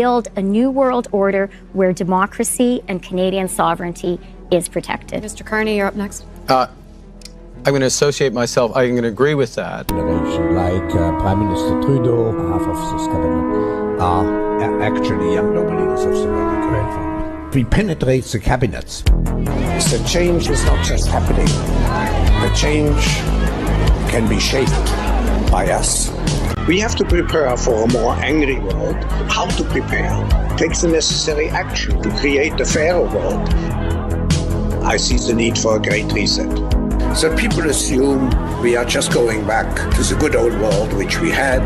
build a new world order where democracy and Canadian sovereignty is protected. Mr. Carney, you're up next. I'm going to associate myself, I'm going to agree with that. Like Prime Minister Trudeau, half of this cabinet are actually young nobles of the Roman Cabinet. We penetrate the cabinets. The change is not just happening. The change can be shaped by us. We have to prepare for a more angry world. How to prepare? Take the necessary action to create a fairer world. I see the need for a great reset. So people assume we are just going back to the good old world which we had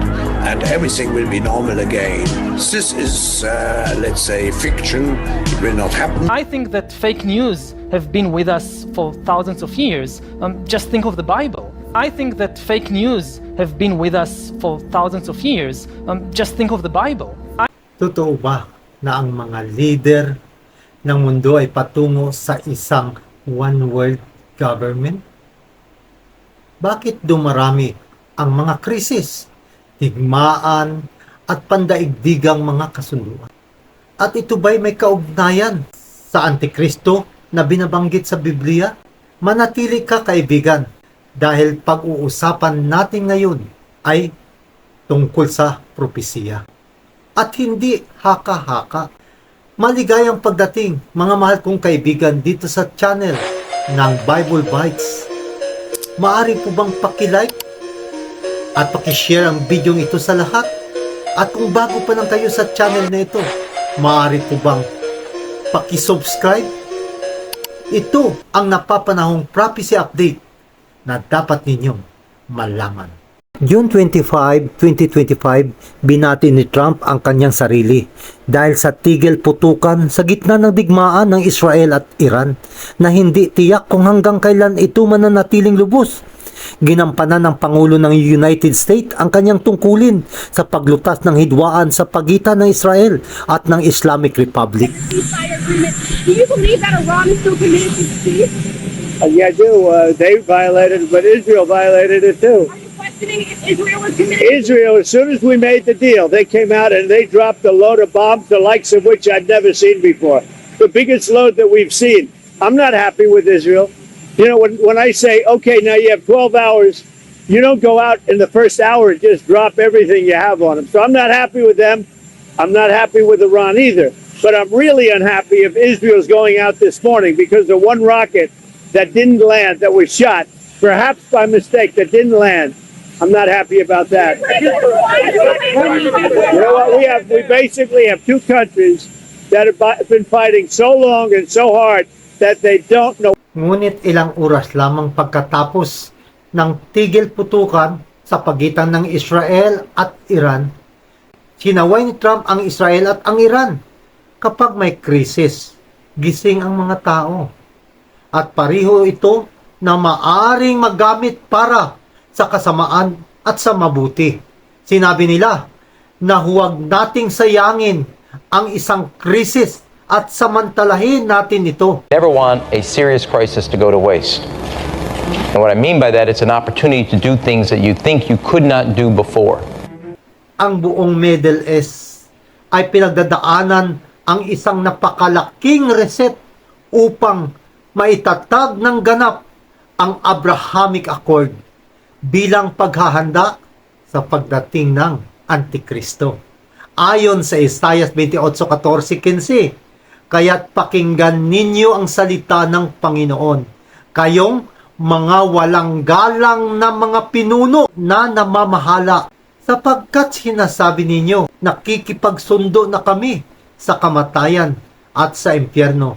and everything will be normal again. This is, let's say, fiction. It will not happen. I think that fake news have been with us for thousands of years. Just think of the Bible. I think that fake news have been with us for thousands of years. Just think of the Bible. Totoo ba na ang mga leader ng mundo ay patungo sa isang one world government? Bakit dumarami ang mga krisis, digmaan at pandaigdigang mga kasunduan? At ito ba'y may kaugnayan sa Antikristo na binabanggit sa Biblia? Manatili ka, kaibigan, dahil pag-uusapan natin ngayon ay tungkol sa propesiya. At hindi haka-haka. Maligayang pagdating, mga mahal kong kaibigan, dito sa channel ng Bible Bites. Maaari po bang paki-like at paki-share ang video ito sa lahat? At kung bago pa lang kayo sa channel na ito, maaari po bang paki-subscribe? Ito ang napapanahong prophecy update na dapat ninyong malaman. June 25, 2025, binati ni Trump ang kanyang sarili dahil sa tigil putukan sa gitna ng digmaan ng Israel at Iran na hindi tiyak kung hanggang kailan ito mananatiling lubos. Ginampanan ng Pangulo ng United States ang kanyang tungkulin sa paglutas ng hidwaan sa pagitan ng Israel at ng Islamic Republic. Do you believe that Iran is still committed to peace? Yeah, I do. They violated it, but Israel violated it too. Israel, as soon as we made the deal, they came out and they dropped a load of bombs, the likes of which I'd never seen before. The biggest load that we've seen. I'm not happy with Israel. You know, when I say, okay, now you have 12 hours, you don't go out in the first hour and just drop everything you have on them. So I'm not happy with them. I'm not happy with Iran either. But I'm really unhappy if Israel's going out this morning because the one rocket that didn't land, that was shot, perhaps by mistake, that didn't land. I'm not happy about that. You know what? We basically have two countries that have been fighting so long and so hard that they don't know. Ngunit ilang oras lamang pagkatapos ng tigil putukan sa pagitan ng Israel at Iran, sinaway ni Trump ang Israel at ang Iran. Kapag may krisis, gising ang mga tao. At pariho ito na maaring magamit para sa kasamaan at sa mabuti. Sinabi nila na huwag nating sayangin ang isang krisis at samantalahin natin ito. Never want a serious crisis to go to waste. And what I mean by that, it's an opportunity to do things that you think you could not do before. Ang buong Middle East ay pinagdadaanan ang isang napakalaking reset upang maitatag ng ganap ang Abrahamic Accord bilang paghahanda sa pagdating ng Antikristo. Ayon sa Isaiah 28:14-15, kaya't pakinggan ninyo ang salita ng Panginoon, kayong mga walang galang na mga pinuno na namamahala, sapagkat sinasabi ninyo, nakikipagsundo na kami sa kamatayan at sa impyerno.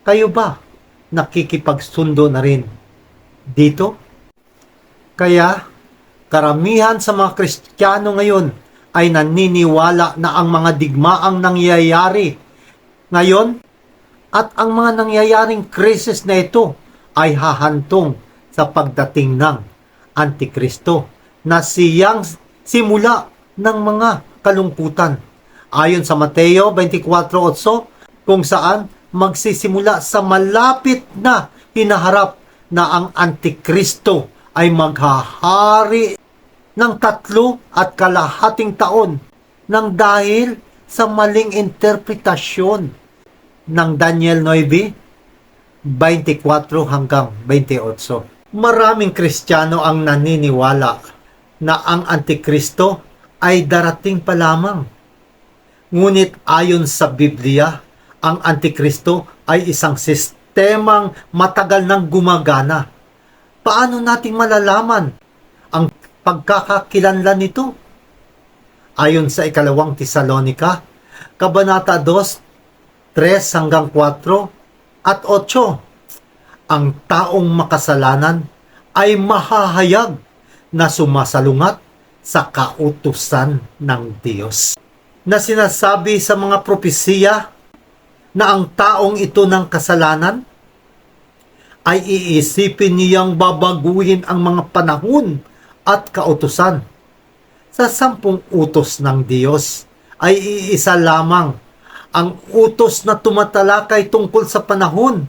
Kayo ba nakikipagsundo na rin dito? Kaya, karamihan sa mga Kristiyano ngayon ay naniniwala na ang mga digmaang nangyayari ngayon at ang mga nangyayaring krisis na ito ay hahantong sa pagdating ng Antikristo na siyang simula ng mga kalungkutan. Ayon sa Mateo 24:8, kung saan magsisimula sa malapit na hinaharap na ang Antikristo ay maghahari ng 3.5 taon nang dahil sa maling interpretasyon ng Daniel 9:24 hanggang 28. Maraming Kristiyano ang naniniwala na ang Antikristo ay darating pa lamang. Ngunit ayon sa Biblia, ang Antikristo ay isang sistemang matagal nang gumagana. Paano nating malalaman ang pagkakakilanlan nito? Ayon sa ikalawang Tesalonika, Kabanata 2, 3 hanggang 4 at 8, ang taong makasalanan ay mahahayag na sumasalungat sa kautusan ng Diyos. Na sinasabi sa mga propesiya na ang taong ito ng kasalanan ay iisipin niyang babaguhin ang mga panahon at kautusan. Sa 10 utos ng Diyos ay iisa lamang ang utos na tumatalakay tungkol sa panahon.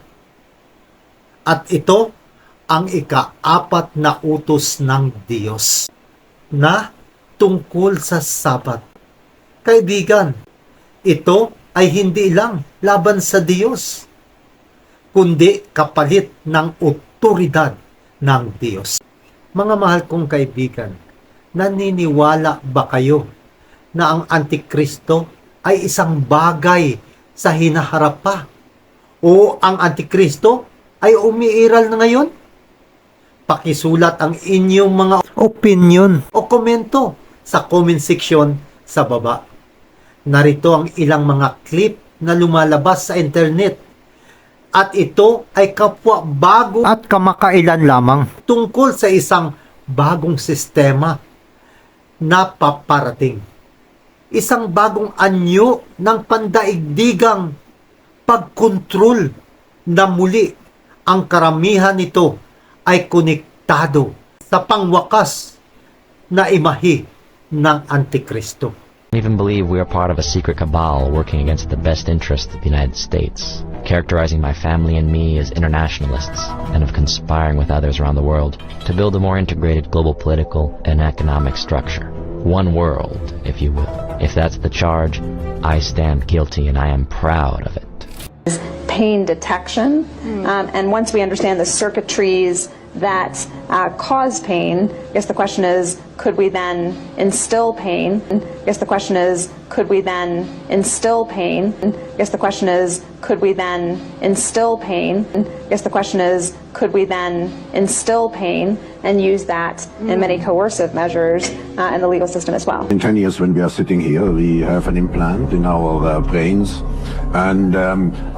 At ito ang ika-4 na utos ng Diyos na tungkol sa Sabat. Kaibigan, ito ay hindi lang laban sa Diyos, kundi kapalit ng otoridad ng Diyos. Mga mahal kong kaibigan, naniniwala ba kayo na ang Antikristo ay isang bagay sa hinaharap pa? O ang Antikristo ay umiiral na ngayon? Pakisulat ang inyong mga opinion o komento sa comment section sa baba. Narito ang ilang mga clip na lumalabas sa internet. At ito ay kapwa bago at kamakailan lamang tungkol sa isang bagong sistema na paparating. Isang bagong anyo ng pandaigdigang pagkontrol na muli ang karamihan nito ay konektado sa pangwakas na imahe ng Antikristo. I even believe we are part of a secret cabal working against the best interests of the United States, characterizing my family and me as internationalists and of conspiring with others around the world to build a more integrated global political and economic structure. One world, if you will. If that's the charge, I stand guilty and I am proud of it. Pain detection, and once we understand the circuitries that cause pain, I guess the question is, could we then instill pain? I guess the question is, could we then instill pain? I guess the question is, could we then instill pain? I guess the question is, could we then instill pain and use that in many coercive measures in the legal system as well? In 10 years when we are sitting here, we have an implant in our brains, and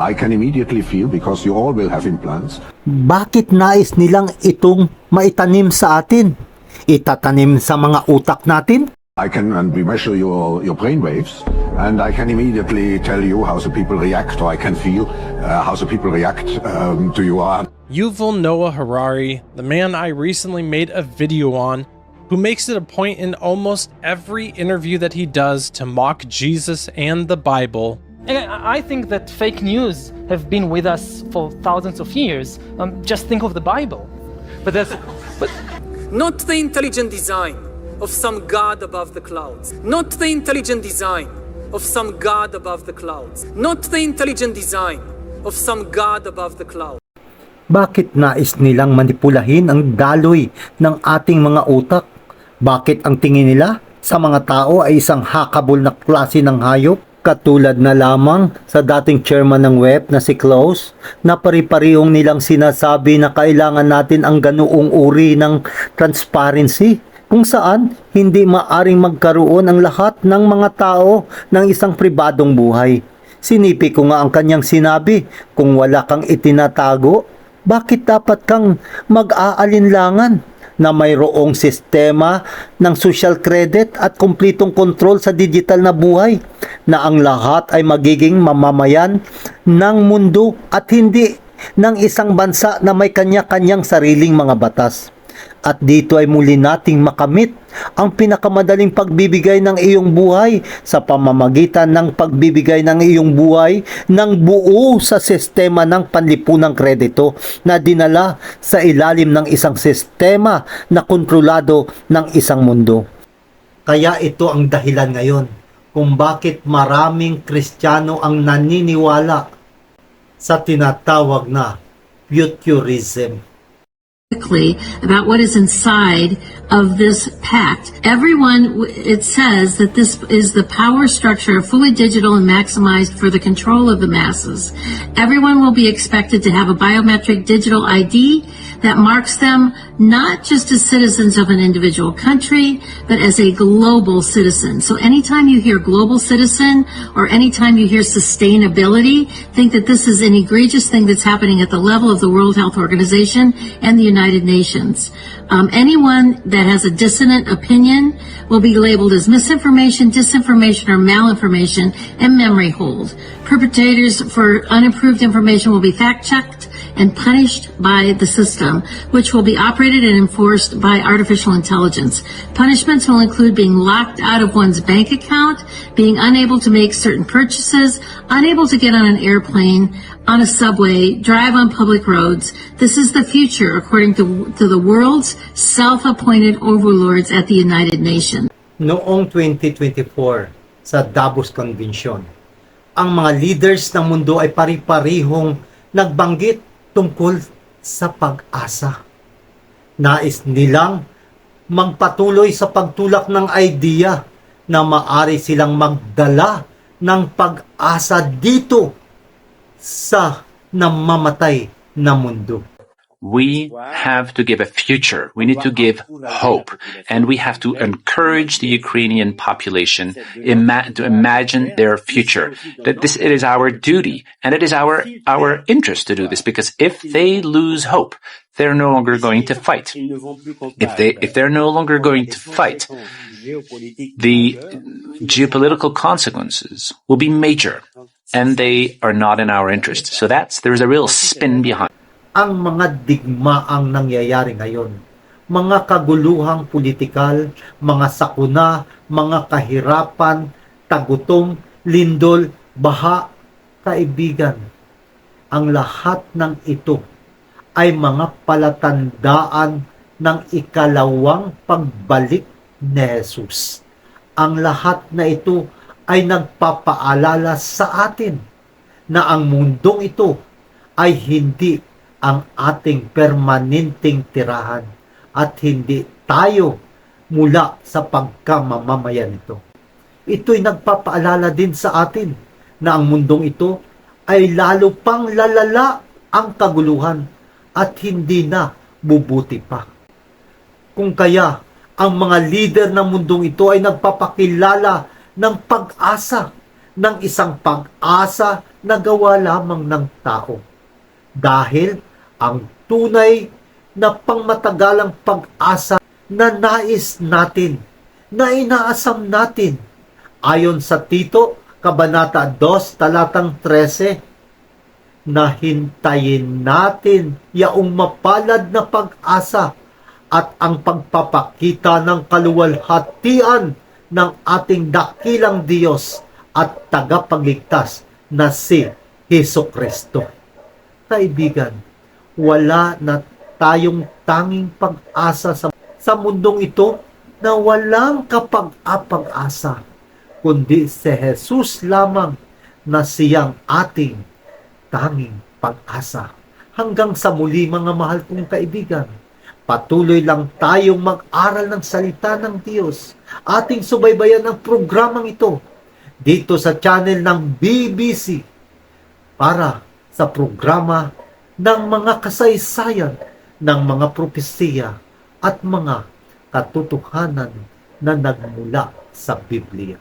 I can immediately feel, because you all will have implants. Bakit nais nilang itong maitanim sa atin? Itatanim sa mga utak natin? I can, and we measure your brain waves, and I can immediately tell you how the people react, or I can feel how the people react to you. Yuval Noah Harari, the man I recently made a video on, who makes it a point in almost every interview that he does to mock Jesus and the Bible. I think that fake news have been with us for thousands of years. Just think of the Bible. But not the intelligent design of some God above the clouds. Not the intelligent design of some God above the clouds. Not the intelligent design of some God above the clouds. Bakit nais nilang manipulahin ang daloy ng ating mga utak? Bakit ang tingin nila sa mga tao ay isang hakabol na klase ng hayop? Katulad na lamang sa dating chairman ng WEP na si Klaus, na pari-parihong nilang sinasabi na kailangan natin ang ganoong uri ng transparency, kung saan hindi maaring magkaroon ang lahat ng mga tao ng isang pribadong buhay. Sinipi ko nga ang kanyang sinabi, kung wala kang itinatago, bakit dapat kang mag-aalinlangan na mayroong sistema ng social credit at kumplitong kontrol sa digital na buhay, na ang lahat ay magiging mamamayan ng mundo at hindi ng isang bansa na may kanya-kanyang sariling mga batas. At dito ay muli nating makamit ang pinakamadaling pagbibigay ng iyong buhay sa pamamagitan ng pagbibigay ng iyong buhay ng buo sa sistema ng panlipunang kredito na dinala sa ilalim ng isang sistema na kontrolado ng isang mundo. Kaya ito ang dahilan ngayon kung bakit maraming Kristiyano ang naniniwala sa tinatawag na futurism. About what is inside of this pact. Everyone, it says that this is the power structure, fully digital and maximized for the control of the masses. Everyone will be expected to have a biometric digital ID that marks them not just as citizens of an individual country, but as a global citizen. So anytime you hear global citizen or anytime you hear sustainability, think that this is an egregious thing that's happening at the level of the World Health Organization and the United Nations. Anyone that has a dissonant opinion will be labeled as misinformation, disinformation, or malinformation and memory hold. Perpetrators for unapproved information will be fact-checked and punished by the system, which will be operated and enforced by artificial intelligence. Punishments will include being locked out of one's bank account, being unable to make certain purchases, unable to get on an airplane, on a subway, drive on public roads. This is the future, according to the world's self-appointed overlords at the United Nations. Noong 2024, sa Davos Convention, ang mga leaders ng mundo ay pari-parihong nagbanggit tungkol sa pag-asa. Nais nilang magpatuloy sa pagtulak ng idea na maari silang magdala ng pag-asa dito sa namamatay na mundo. We have to give a future. We need to give hope. And we have to encourage the Ukrainian population to imagine their future. That it is our duty and it is our interest to do this, because if they lose hope, they're no longer going to fight. If they're no longer going to fight, the geopolitical consequences will be major, and they are not in our interest. So there's a real spin behind. Ang mga digmaang nangyayari ngayon, mga kaguluhang politikal, mga sakuna, mga kahirapan, tagutom, lindol, baha, kaibigan, ang lahat ng ito ay mga palatandaan ng ikalawang pagbalik ni Jesus. Ang lahat na ito ay nagpapaalala sa atin na ang mundong ito ay hindi ang ating permanenteng tirahan at hindi tayo mula sa pagkamamamayan nito. Ito'y nagpapaalala din sa atin na ang mundong ito ay lalo pang lalala ang kaguluhan at hindi na bubuti pa. Kung kaya ang mga leader ng mundong ito ay nagpapakilala ng pag-asa, ng isang pag-asa na gawa lamang ng tao. Dahil ang tunay na pangmatagalang pag-asa na nais natin, na inaasam natin, ayon sa Tito, Kabanata 2, talatang 13, na hintayin natin yaong mapalad na pag-asa at ang pagpapakita ng kaluwalhatian ng ating dakilang Diyos at tagapagligtas na si Hesukristo. Kaibigan, wala na tayong tanging pag-asa sa mundong ito na walang kapag-apag-asa, kundi si Jesus lamang na siyang ating tanging pag-asa. Hanggang sa muli, mga mahal kong kaibigan, patuloy lang tayong mag-aral ng salita ng Diyos. Ating subaybayan ang programang ito dito sa channel ng BBC para sa programa ng mga kasaysayan ng mga propesiya at mga katotohanan na nagmula sa Biblia.